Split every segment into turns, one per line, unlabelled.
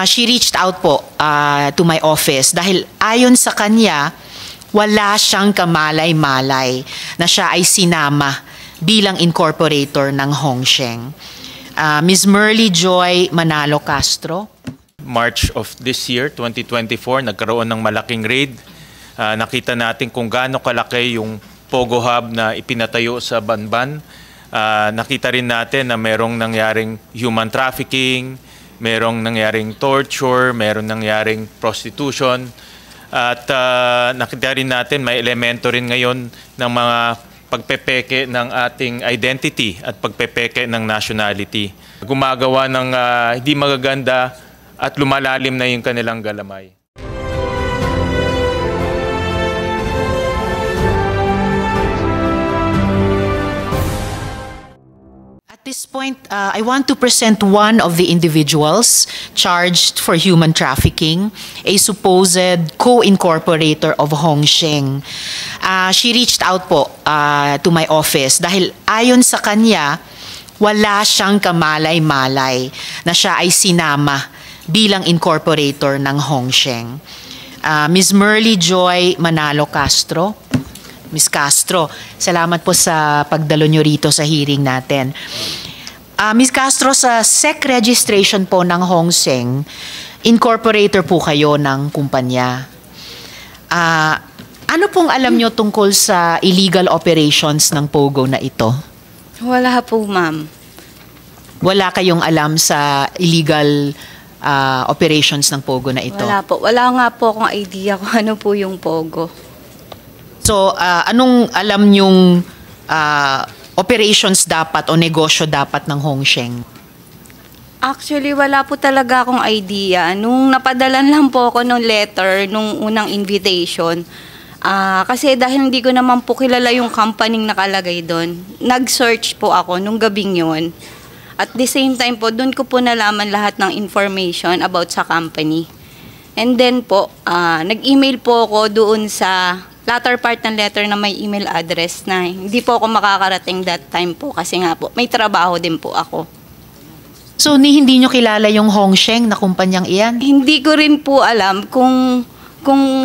She reached out po to my office dahil ayon sa kanya, wala siyang kamalay-malay na siya ay sinama bilang incorporator ng Hongsheng. Ms. Merly Joy Manalo Castro.
March of this year, 2024, nagkaroon ng malaking raid. Nakita natin kung gaano kalaki yung Pogo Hub na ipinatayo sa Banban. Nakita rin natin na merong nangyaring human trafficking, merong nangyaring torture, merong nangyaring prostitution. At nakita rin natin may elemento rin ngayon ng mga pagpepeke ng ating identity at pagpepeke ng nationality. Gumagawa ng hindi magaganda at lumalalim na yung kanilang galamay.
At this point, I want to present one of the individuals charged for human trafficking, a supposed co-incorporator of Hongsheng. She reached out po to my office dahil ayon sa kanya, wala siyang kamalay-malay na siya ay sinama bilang incorporator ng Hongsheng. Ms. Merly Joy Manalo Castro. Ms. Castro, salamat po sa pagdalo nyo rito sa hearing natin. Ms. Castro, sa SEC registration po ng Hongsheng, incorporator po kayo ng kumpanya. Ano pong alam nyo tungkol sa illegal operations ng Pogo na ito?
Wala po, ma'am.
Wala kayong alam sa illegal operations ng Pogo na ito?
Wala po. Wala nga po akong idea kung ano po yung Pogo.
So, anong alam nyong operations dapat o negosyo dapat ng Hongsheng?
Actually, wala po talaga akong idea. Nung napadalan lang po ako ng letter, nung unang invitation, kasi dahil hindi ko naman po kilala yung company nakalagay doon, nag-search po ako nung gabing yun. At the same time po, doon ko po nalaman lahat ng information about sa company. And then po, nag-email po ako doon sa latter part ng letter na may email address na hindi po ako makakarating that time po kasi nga po, may trabaho din po ako.
So, hindi nyo kilala yung Hongsheng na kumpanyang iyan?
Hindi ko rin po alam kung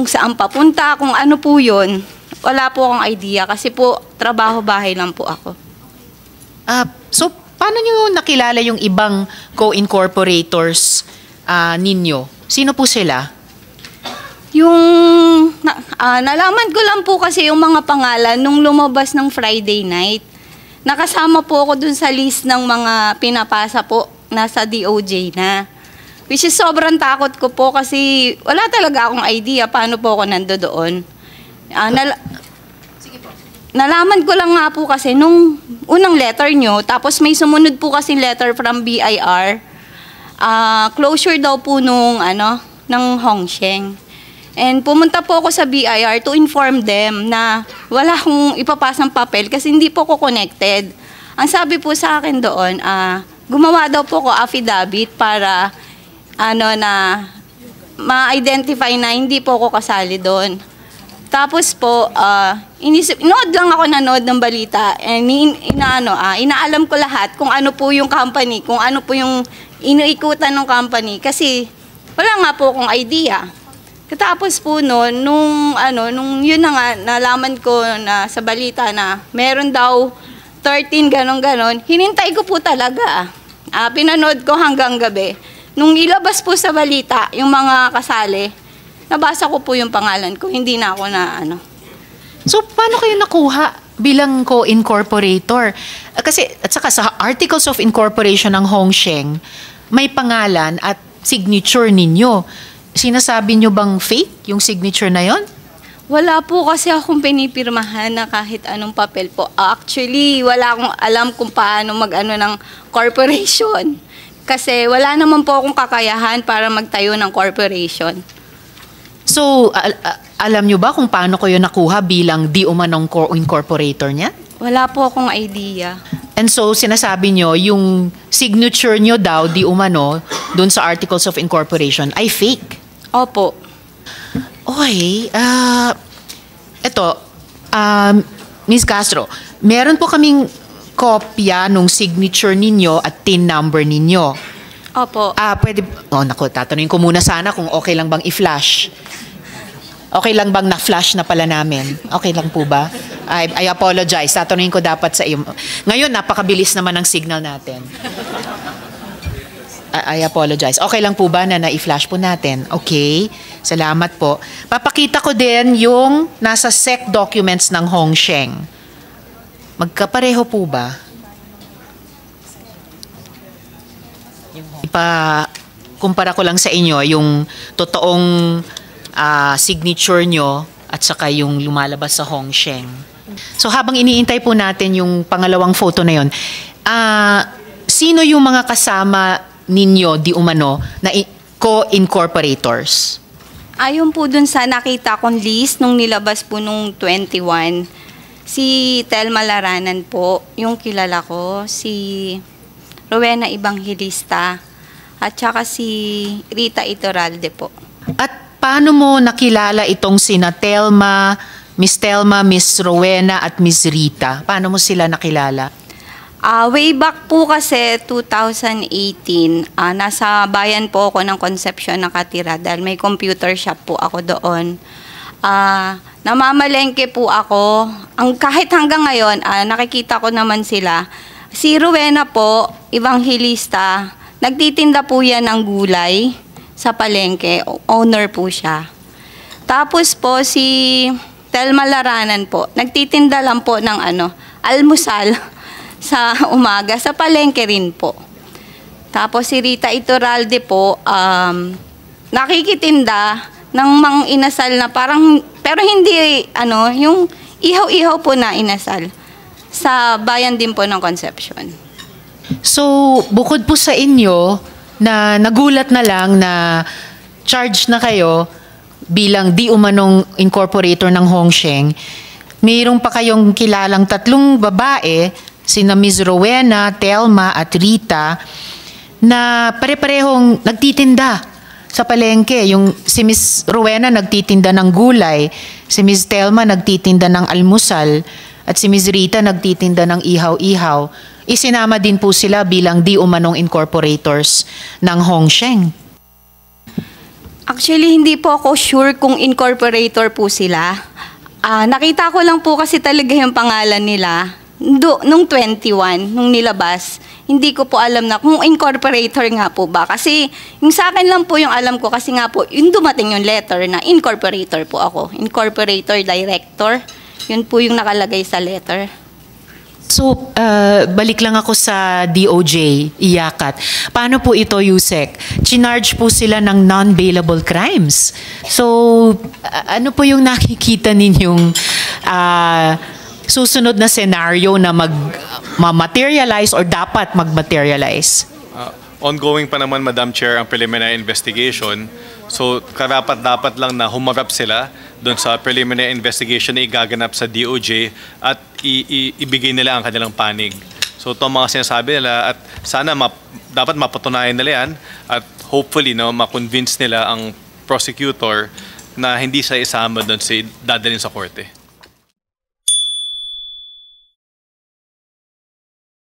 saan papunta, kung ano po yun. Wala po akong idea kasi po, trabaho-bahay lang po ako.
So, paano nyo nakilala yung ibang co-incorporators ninyo? Sino po sila?
Nalaman ko lang po kasi yung mga pangalan nung lumabas ng Friday night. Nakasama po ako dun sa list ng mga pinapasa po, nasa DOJ na. Which is sobrang takot ko po kasi wala talaga akong idea paano po ako nandoon. Nalaman ko lang nga po kasi nung unang letter nyo, tapos may sumunod po kasi letter from BIR, closure daw po ng Hongsheng. And pumunta po ako sa BIR to inform them na wala akong ipapasang papel kasi hindi po ko connected. Ang sabi po sa akin doon, gumawa daw po ko affidavit para na ma-identify na hindi po ko kasali doon. Tapos po, inood lang ako nanood ng balita and inaalam ko lahat kung ano po yung company, kung ano po yung inuikutan ng company kasi wala nga po akong idea. Katapos po nung yun na nga, nalaman ko na sa balita na meron daw 13 ganon-ganon, hinintay ko po talaga. Pinanood ko hanggang gabi. Nung ilabas po sa balita, yung mga kasali, nabasa ko po yung pangalan ko, hindi na ako
So, paano kayo nakuha bilang co-incorporator? Kasi, at saka sa Articles of Incorporation ng Hongsheng, may pangalan at signature ninyo. Sinasabi nyo bang fake yung signature na yon?
Wala po kasi akong pinipirmahan na kahit anong papel po. Actually, wala akong alam kung paano ng corporation. Kasi wala naman po akong kakayahan para magtayo ng corporation.
So, alam nyo ba kung paano kayo nakuha bilang di umanong incorporator niya?
Wala po akong idea.
And so, sinasabi nyo, yung signature nyo daw, di umano, dun sa Articles of Incorporation, ay fake.
Opo.
Okay. Ms. Castro, meron po kaming kopya nung signature ninyo at TIN number ninyo.
Opo.
Pwede, naku, tatanungin ko muna sana kung okay lang bang i-flash. Okay lang bang na-flash na pala namin? Okay lang po ba? I apologize. Tatanungin ko dapat sa iyo. Ngayon, napakabilis naman ang signal natin. I apologize. Okay lang po ba na na-flash po natin? Okay. Salamat po. Papakita ko din yung nasa SEC documents ng Hongsheng. Magkapareho po ba? Kumpara ko lang sa inyo yung totoong signature nyo at saka yung lumalabas sa Hongsheng. So habang iniintay po natin yung pangalawang photo na yun, sino yung mga kasama ninyo di umano na co-incorporators?
Ayon po dun sa nakita kong list nung nilabas po nung 21, si Telma Laranan po, yung kilala ko, si Rowena Evangelista, at saka si Rita Iturralde po.
At paano mo nakilala itong sina Telma, Miss Rowena at Miss Rita? Paano mo sila nakilala?
Way back po kasi 2018, nasa bayan po ako ng Concepcion nakatira dahil may computer shop po ako doon. Namamalengke po ako. Kahit hanggang ngayon, nakikita ko naman sila. Si Rowena po, Evangelista, nagtitinda po yan ng gulay sa palengke. Owner po siya. Tapos po si Telma Laranan po, nagtitinda lang po ng almusal sa umaga, sa palengke rin po. Tapos si Rita Iturralde po, nakikitinda ng mang inasal na parang, pero hindi, yung ihaw-ihaw po na inasal sa bayan din po ng Concepcion.
So, bukod po sa inyo, na nagulat na lang na charge na kayo bilang di umanong incorporator ng Hongsheng, mayroon pa kayong kilalang tatlong babae, sina Ms. Rowena, Telma at Rita, na pare-parehong nagtitinda sa palengke. Si Ms. Rowena nagtitinda ng gulay, si Ms. Telma nagtitinda ng almusal, at si Ms. Rita nagtitinda ng ihaw-ihaw. Isinama din po sila bilang di umanong incorporators ng Hongsheng.
Actually, hindi po ako sure kung incorporator po sila. Nakita ko lang po kasi talaga yung pangalan nila nung 21, nung nilabas. Hindi ko po alam na kung incorporator nga po ba. Kasi yung sa akin lang po yung alam ko kasi nga po, yung dumating yung letter na incorporator po ako. Incorporator director. Yun po yung nakalagay sa letter.
So, balik lang ako sa DOJ, iyakat. Paano po ito, Yusek? Chinarge po sila ng non-bailable crimes. So, ano po yung nakikita ninyong susunod na scenario na mag-materialize or dapat mag-materialize?
Ongoing pa naman, Madam Chair, ang preliminary investigation. So, karapat-dapat lang na humarap sila doon sa preliminary investigation na igaganap sa DOJ at ibigay nila ang kanilang panig. So, ito ang mga sinasabi nila at sana dapat mapatunayan nila yan at hopefully ma-convince nila ang prosecutor na hindi siya isama doon dadalhin sa korte.